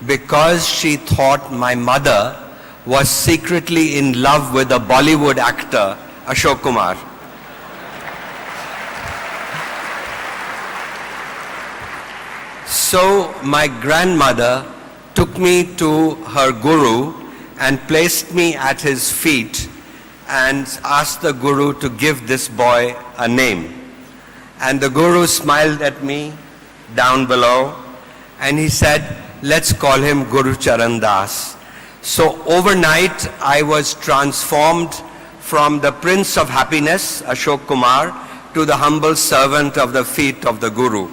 because she thought my mother was secretly in love with a Bollywood actor, Ashok Kumar. So my grandmother took me to her guru and placed me at his feet and asked the guru to give this boy a name. And the guru smiled at me down below and he said, let's call him Guru Charan Das. So overnight I was transformed from the Prince of Happiness, Ashok Kumar, to the humble servant of the feet of the Guru.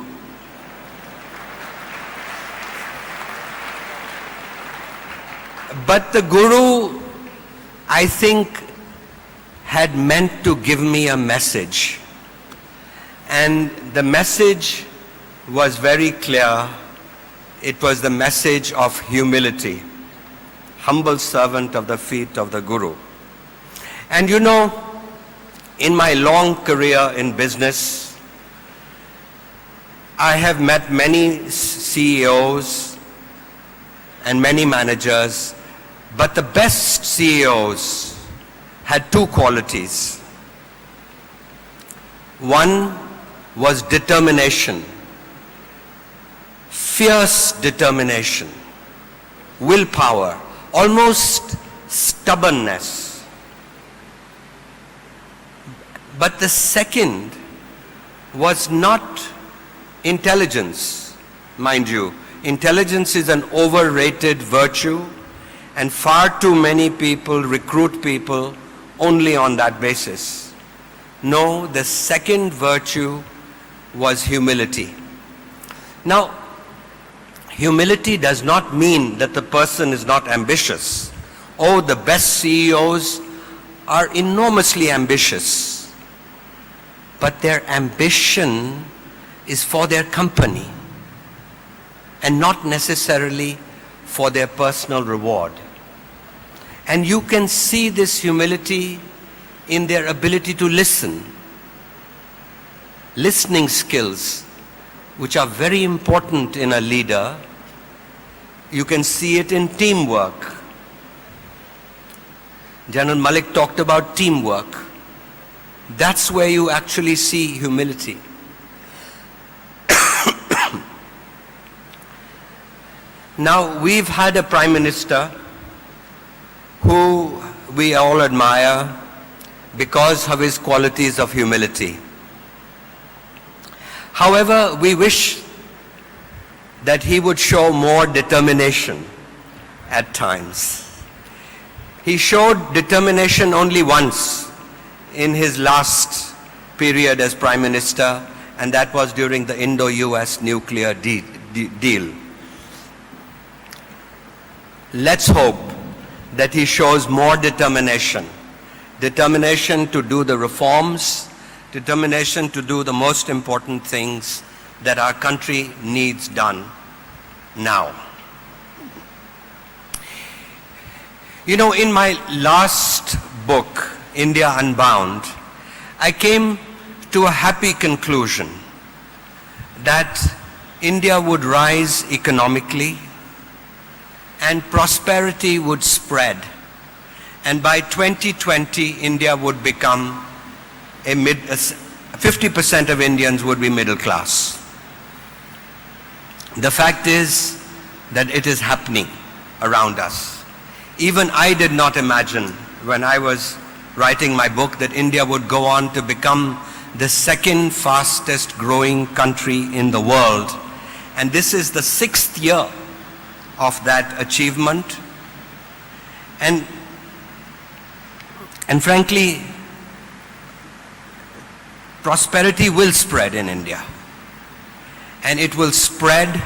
But the Guru, I think, had meant to give me a message. And the message was very clear. It was the message of humility. Humble servant of the feet of the Guru. And you know, in my long career in business, I have met many CEOs and many managers, but the best CEOs had two qualities. One was determination, fierce determination, willpower, almost stubbornness. But the second was not intelligence, mind you. Intelligence is an overrated virtue, and far too many people recruit people only on that basis. No, the second virtue was humility. Now, humility does not mean that the person is not ambitious. Oh, the best CEOs are enormously ambitious, but their ambition is for their company and not necessarily for their personal reward. And you can see this humility in their ability to listen. Listening skills, which are very important in a leader. You can see it in teamwork. General Malik talked about teamwork. That's where you actually see humility. Now, we've had a Prime Minister who we all admire because of his qualities of humility. However, we wish that he would show more determination at times. He showed determination only once in his last period as Prime Minister, and that was during the Indo-US nuclear deal. Let's hope that he shows more determination. Determination to do the reforms, determination to do the most important things that our country needs done now. You know, in my last book, India Unbound, I came to a happy conclusion that India would rise economically and prosperity would spread. And by 2020, India would become 50% of Indians would be middle class. The fact is that it is happening around us. Even I did not imagine when I was writing my book that India would go on to become the second fastest growing country in the world. And this is the 6th year of that achievement. And frankly, prosperity will spread in India. And it will spread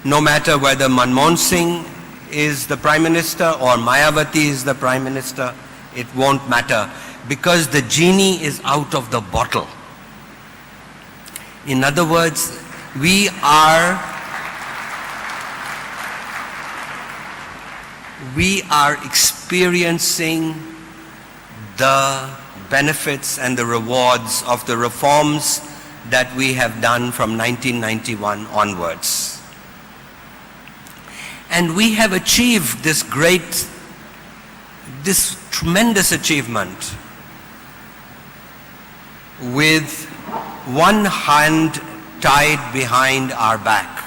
no matter whether Manmohan Singh is the Prime Minister or Mayawati is the Prime Minister. It won't matter because the genie is out of the bottle. In other words, we are experiencing the benefits and the rewards of the reforms that we have done from 1991 onwards. And we have achieved this tremendous achievement with one hand tied behind our back.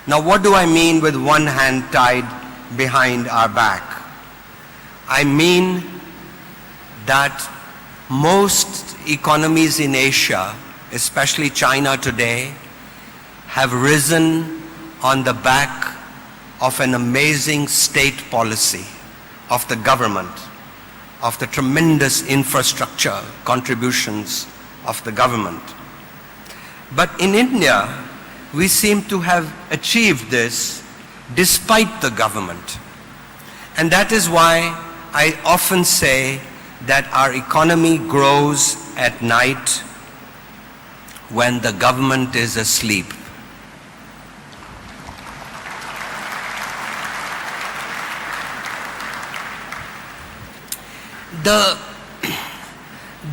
Now, what do I mean with one hand tied behind our back? I mean that most economies in Asia, especially China today, have risen on the back of an amazing state policy of the government, of the tremendous infrastructure contributions of the government. But in India, we seem to have achieved this despite the government. And that is why I often say that our economy grows at night when the government is asleep.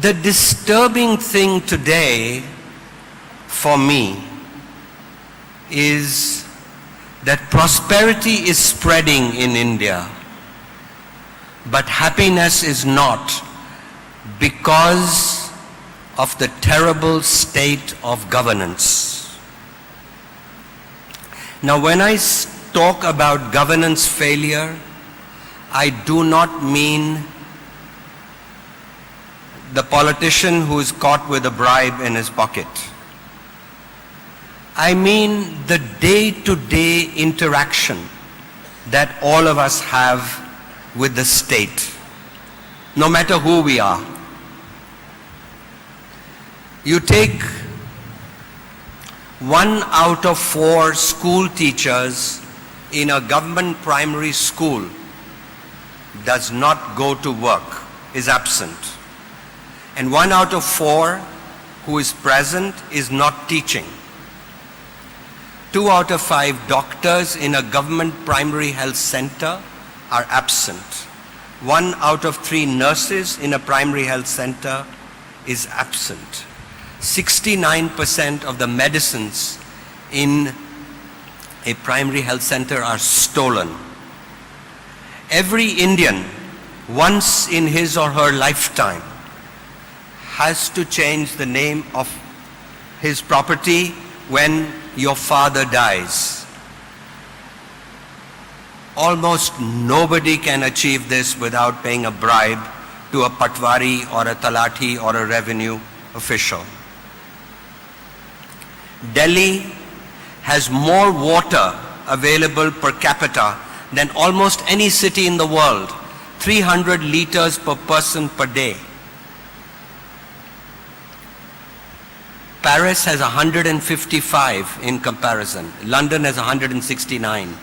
The disturbing thing today for me is that prosperity is spreading in India, but happiness is not, because of the terrible state of governance. Now, when I talk about governance failure, I do not mean the politician who is caught with a bribe in his pocket. I mean the day-to-day interaction that all of us have with the state, no matter who we are. You take 1 out of 4 school teachers in a government primary school does not go to work, is absent. And 1 out of 4 who is present is not teaching. 2 out of 5 doctors in a government primary health center are absent. 1 out of 3 nurses in a primary health center is absent. 69% of the medicines in a primary health center are stolen. Every Indian, once in his or her lifetime, has to change the name of his property when your father dies. Almost nobody can achieve this without paying a bribe to a patwari or a talati or a revenue official. Delhi has more water available per capita than almost any city in the world, 300 liters per person per day. Paris has 155 in comparison. London has 169.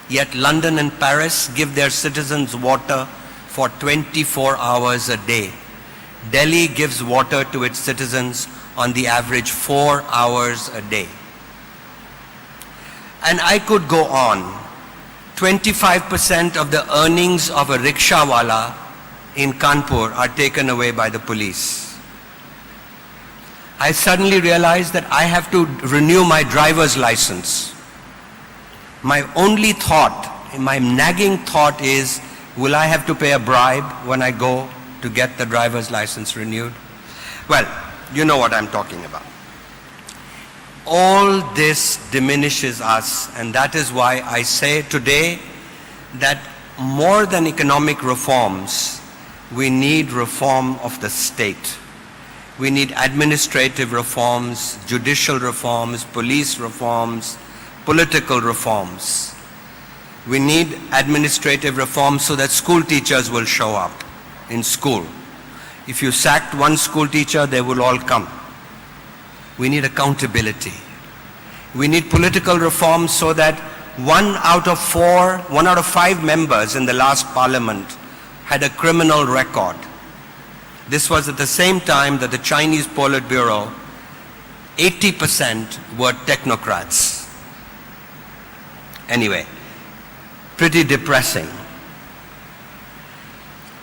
Yet London and Paris give their citizens water for 24 hours a day. Delhi gives water to its citizens on the average 4 hours a day. And I could go on. 25% of the earnings of a rickshawala in Kanpur are taken away by the police. I suddenly realized that I have to renew my driver's license. My only thought, my nagging thought is, will I have to pay a bribe when I go to get the driver's license renewed? Well, you know what I'm talking about. All this diminishes us, and that is why I say today that more than economic reforms, we need reform of the state. We need administrative reforms, judicial reforms, police reforms, political reforms. We need administrative reforms so that school teachers will show up in school. If you sacked one school teacher, they will all come. We need accountability. We need political reforms so that 1 out of 5 members in the last parliament had a criminal record. This was at the same time that the Chinese Politburo, 80% were technocrats. Anyway, pretty depressing.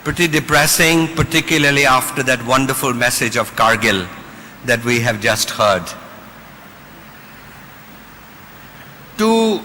Pretty depressing, particularly after that wonderful message of Kargil that we have just heard. To